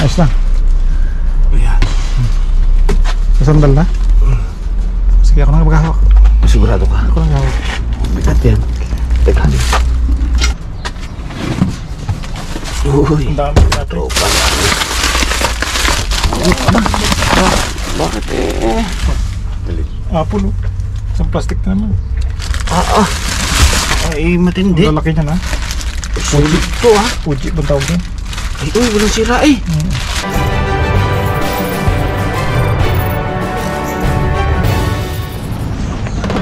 Ayos na. Ayan. Sasandal na? Sige, ako na maghahawak. Sigurado ka? Ako na maghahawak. Bigat yan. Teka. Uy. Ang dami natin. Tropa na. Bakit eh? Apple, oh. Isang plastic na naman. Ay, matindi. Ang lalaki niya na. Fuji ito ah. Fuji, bang tawag yan? Ay, uy, walang sira eh.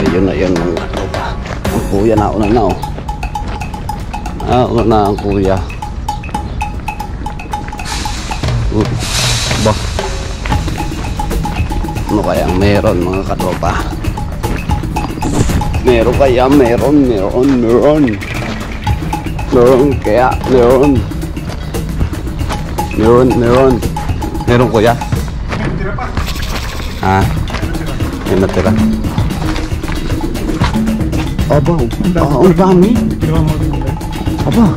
Ayun na yun mga tropa. Ang kuya nauna na oh. Nauna na ang kuya. Ba? Ano kayang meron mga katropa? Meron kaya? Meron kaya? Meron kuya? Tira pa. Ha? May natira? Aba, ang dami. Tira mo din nila. Aba.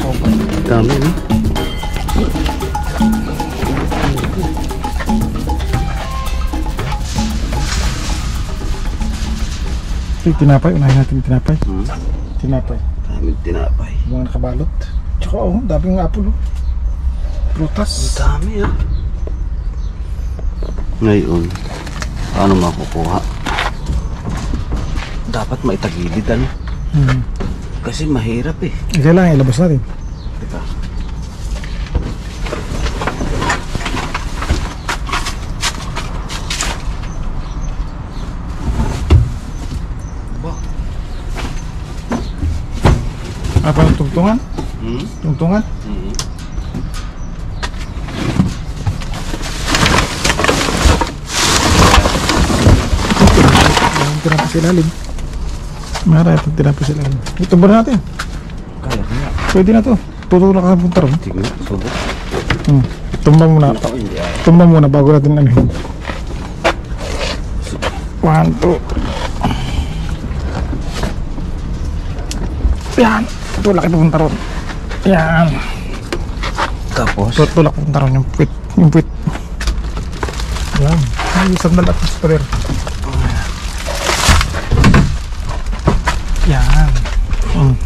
Sopa. Dami no? Ito, tinapay. Unahin natin yung tinapay. Tinapay. Dami tinapay. Mga nakabalot. Tsaka, oh, daming apple, oh. Prutas. Ang dami ah. Ngayon, paano makukuha? Dapat maitagilid ano? Kasi mahirap eh. Kailangan ilabas natin. Teka. Apa yung tungtungan? Tungtungan? Tinapos sa ilalim. Mara, itong tinapos sa ilalim. Ito ba natin? Kaya kaya. Pwede na to. Tutulak ka punta ron. Tingnan, subok. Tumbang muna. Hindi ay. Tumbang muna bago natin ano. 1, 2. Yan. Tulak ito punta ron. Yan. Tapos? Tulak punta ron yung puwit. Yung puwit. Yan. Ay, sandal at sprayer. Yan.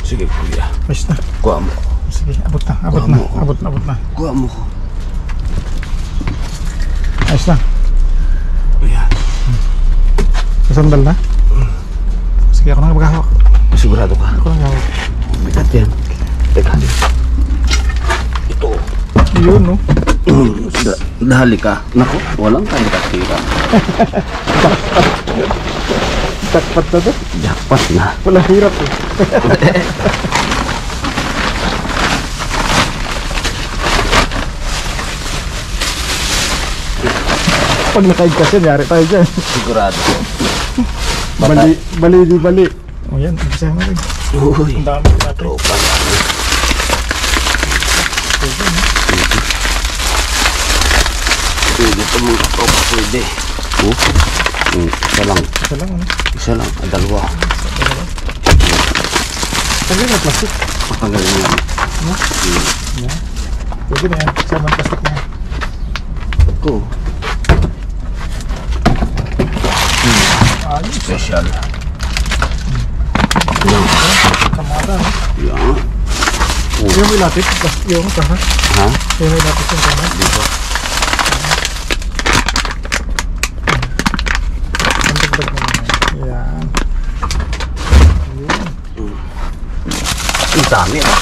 Sige kuya. Ayos na. Kuha mo. Sige, abot na. Abot na. Kuha mo ko. Ayos na. Ayan. Sasandal na? Sige, ako na maghahawak. Sigurado ka? Ako na maghahawak. Bigat yan. Teka. Ito. Yun, no? Dahali ka. Naku, walang kanda-kira. Jackpot na to? Jackpot na. Wala hirap eh. Pag nakaig kasi, yari tayo dyan. Sigurado. Bali. O yan, isa mo rin. Uy. Ang dami natin. Tropa na. Pwede ito mga tropa, pwede. Isa lang. Isa lang, ano? Isa lang. Dalawa. Tanggalin na plastic. Patanggalin mo yan. Yan. Pwede na yan. Sama plastic na yan. Ito. Ayos. Special. Kamada, no? Yan. Yung may lapis, yung kaha. Ha? Yung may lapis yung kaha. Dito. Ang dagdag mo na. Yan. Ang dami ah.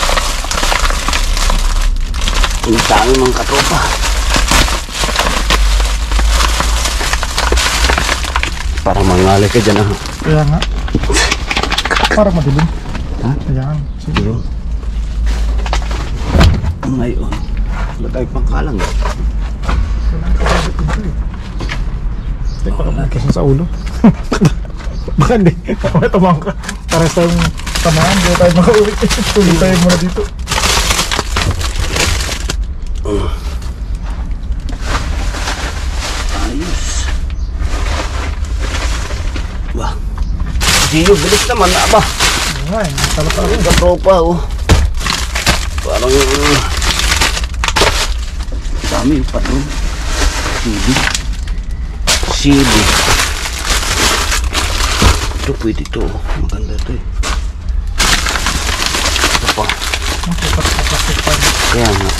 Ang dami mga katropa. Para mangali ka dyan ah. Kaya nga. Para madilim. Ha? Ayan. Sige. Ngayon. Ba tayo pangkalang eh? Baka magkasin sa ulo. Baka hindi. Baka tumang ka. Para sa tamaan. Hindi tayo makauwi. Tuloy tayo muna dito. Ayos. Ba? Gio, bilis naman na ba? Ay, talapa ako. Katropa, oh. Parang... dami yung patron. CD. Ito pwede ito, oh. Maganda ito eh. Ito pa. Plastic pa. Kaya nga.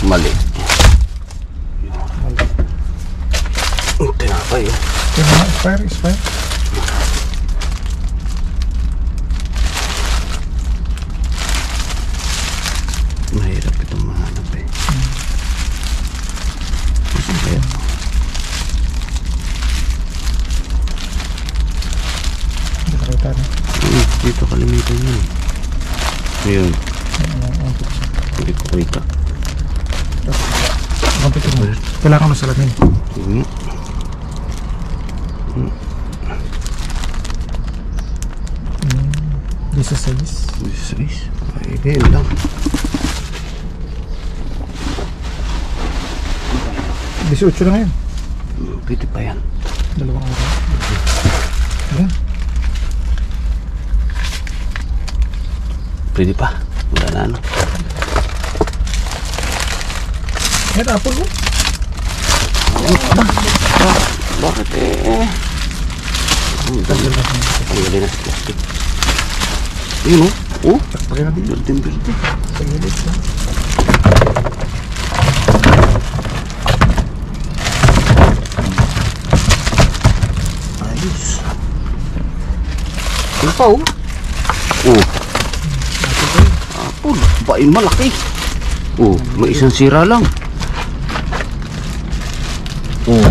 Mali. Tinapay oh. Expire. Mahirap itong mahanap eh. Kasi kaya Hindi ko kita na. dito kalimitan yun. Ayun. Hindi ko kita. Kailangan mo salamin. This is size. Ay, ganyan lang. 18 na ngayon. Pwede pa yan. 2 araw. Ayan. Pwede pa. Wala na ano. Ayan, apple mo. Bakit eh? Ang tanggalin na sa plastic. Ayun oh. Oh, Pagkaya natin. berde. Pagkaya siya. Ayos. Ano pa oh? Oh. Apple. Bain malaki. Oh, may isang sira lang. Oh.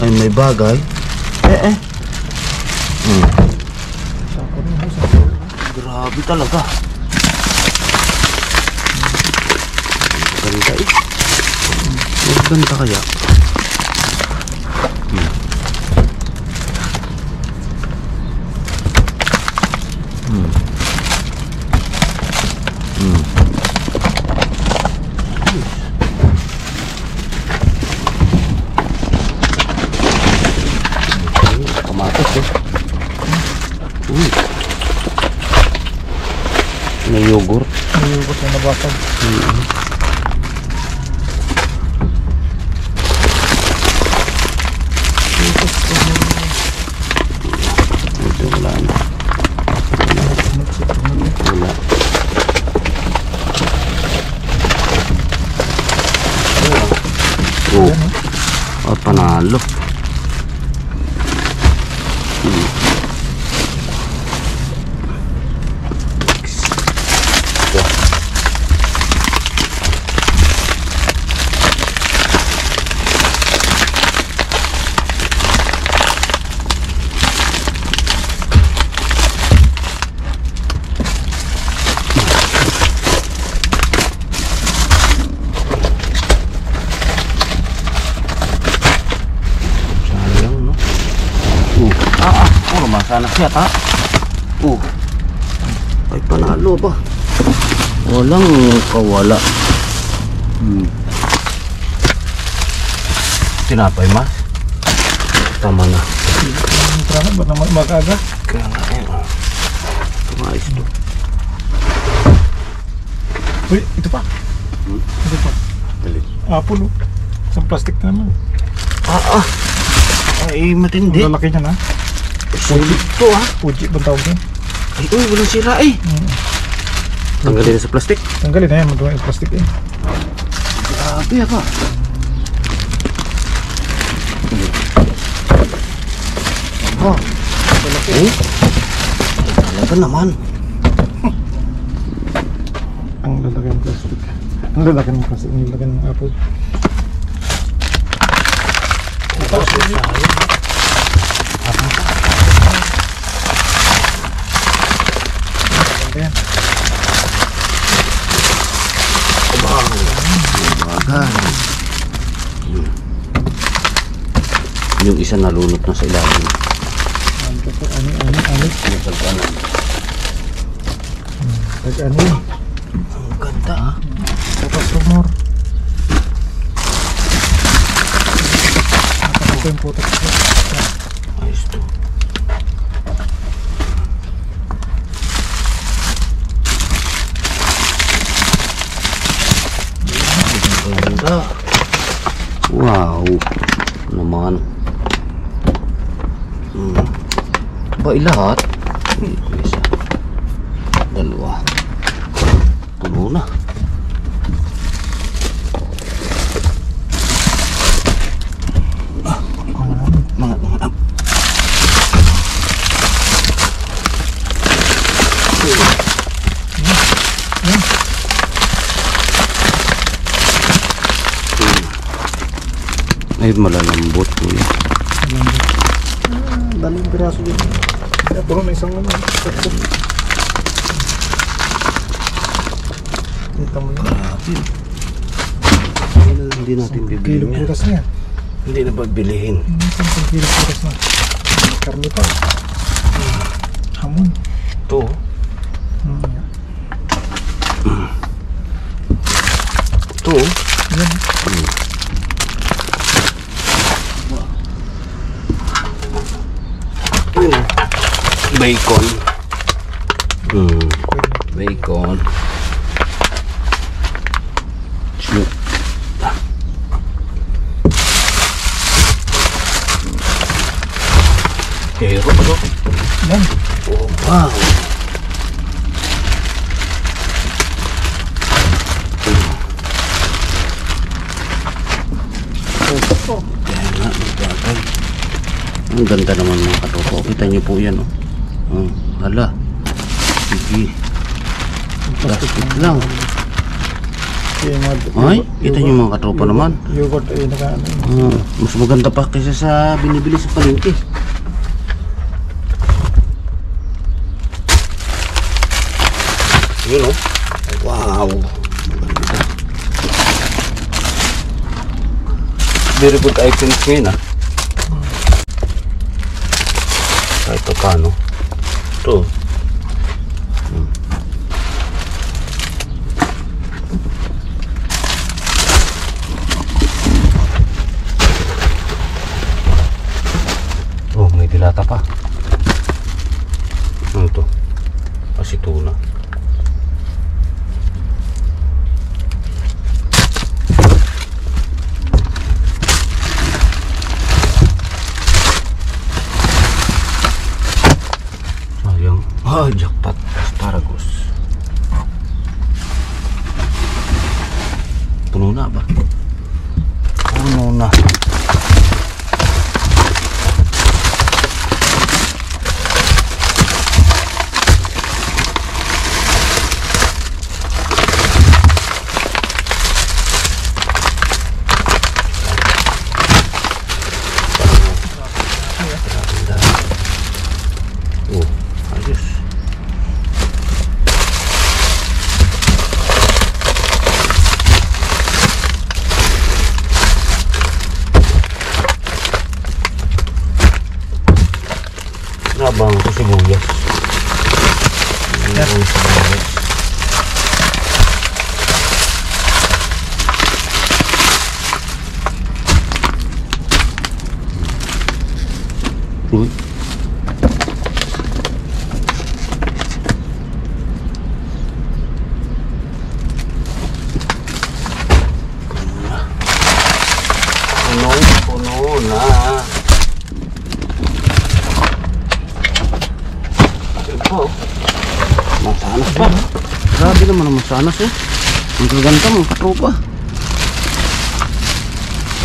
Ay, may bagay. Grabe talaga. Ganda eh. Ganda kaya. Kamatis eh. May yogurt. May yogurt na nabasag. Ito wala na. Wala. Oh. At panalo. Sana siya ta. Ay panalo ba? Walang kawala. Tinapay mas. Tama na. Tama ba naman mag-aga? Kaya nga eh. Tumayos to. Uy, ito pa. Ito pa. Apple oh. Isang plastic na naman. Ay matindi. Ang lalaki niya na. Sulit to ah. Fuji bang tawag yan? Ay walang sira eh. Tanggalin na sa plastic. Tanggalin na yan, magawa yung plastic eh. Grabe ba? Malaki. Talaga naman. Ang lalaki ng plastic. Ang lalaki ng plastic. Ang lalaki ng apple. Ayan. Yung isa nalunot na sa ilalim. Ano? Yung sa kanan. Nag-ano yun? Ang ganda ah. Tapos rumor. Tapos ito yung putak ko. Ayos to. Ang ganda. Wow. Naman. Ba lahat? Isa. Dalawa. Puno na. Mga ay malalambot po yan. Daling piraso yun. Kaya puro may isang ano. Kita mo yun. Grabe. Hindi natin Kilo bibilihin yan. putas na yan. Hindi na pagbilihin. Isang kilo putas na. Karni pa. Hamon. Ito. Ito. Yan. Bacon. Bacon. Shoot. Hero pa to. Yan. Oh, wow. Kaya nga, magbagay. Ang ganda naman mga katopo. Kita niyo po yan, oh. Hala. Sige. Plastic lang. Ay, kita niyo mga katropa naman. Yogurt ay naka-ano. Mas maganda pa kaysa sa binibili sa palengke. Yun, oh. Wow. Very good items ngayon, ah. Kahit pa paano. Ito. Oh, may dilata pa. Ano ito? Asituna. Oh, jackpot. Asparagus. Puno na ba? Puno na. Oh, ayos. Nabang ko sibuyas. Nabang sibuyas. Uy. Puno na. Oh, masanas pa. Grabe naman ang masanas eh. Ang gaganda mga katropa.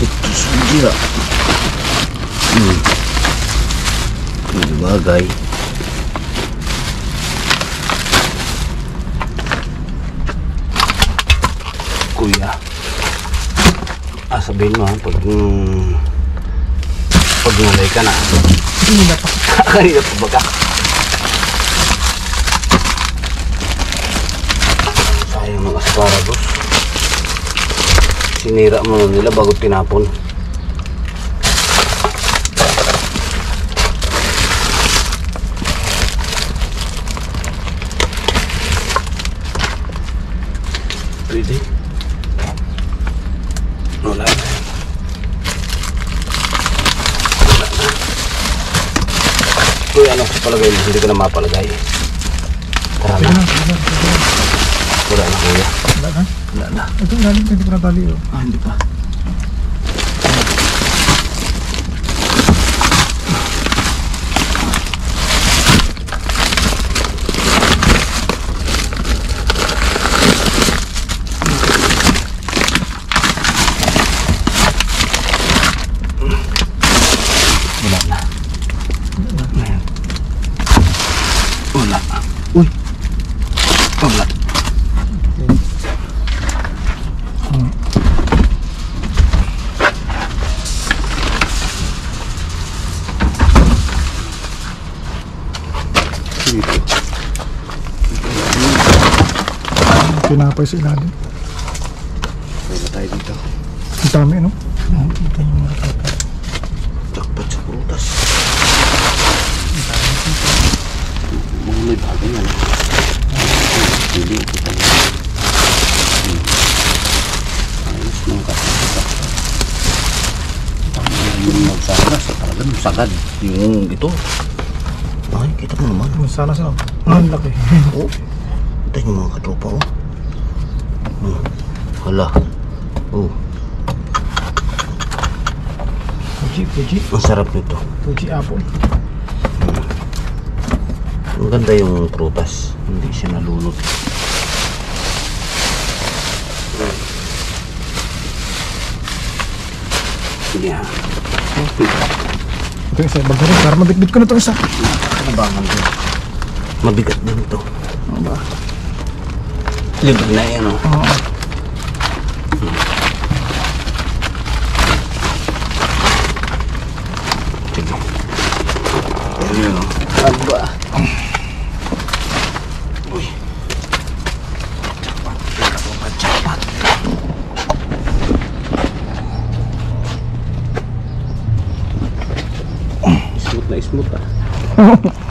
Ito sudya. Ang bagay. Kuya. Sabihin mo ha, pag nalay ka na. Kanina pa. Kanina pa baga. Sayang mga asparagus. Sinira mo nila bago tinapon. pwede. Wala na. Wala na. Kuya, ano sa palagay mo? Hindi ko na mapalagay. Tara Sige na. na, sige na, sige na. Wala na, kuya. Wala na. Wala na. Ito ang galing, hindi ko natali. Oh. Ah, hindi pa. Wala na. Ayan. Wala. Uy. Wala. Dito. Pinapay sa ilalim. Wala tayo dito. Ang dami, no? Ito yung mga kapal. Takpat sa prutas. Mga may bagay yan. Hindi kita yan. Ayos mga kapatid. Yung magsagas, talagang sagad. Yung ito. Ay, kita mo naman. Sana sa ang laki. Oh, kita yung mga katropa, oh. Hala. Oh, Fuji. ang sarap nito. Fuji apple. Ang ganda yung prutas. Hindi siya nalunod. Sige ha. Ito yung isa. Bago rin. Para mabitbit ko na itong isa. Nakakabangan din. Mabigat din ito. Ano ba? Libre na yan, oh. Oo. Sige. Ayun, oh. Aba. Uy. Jackpot. Smooth na smooth, ah.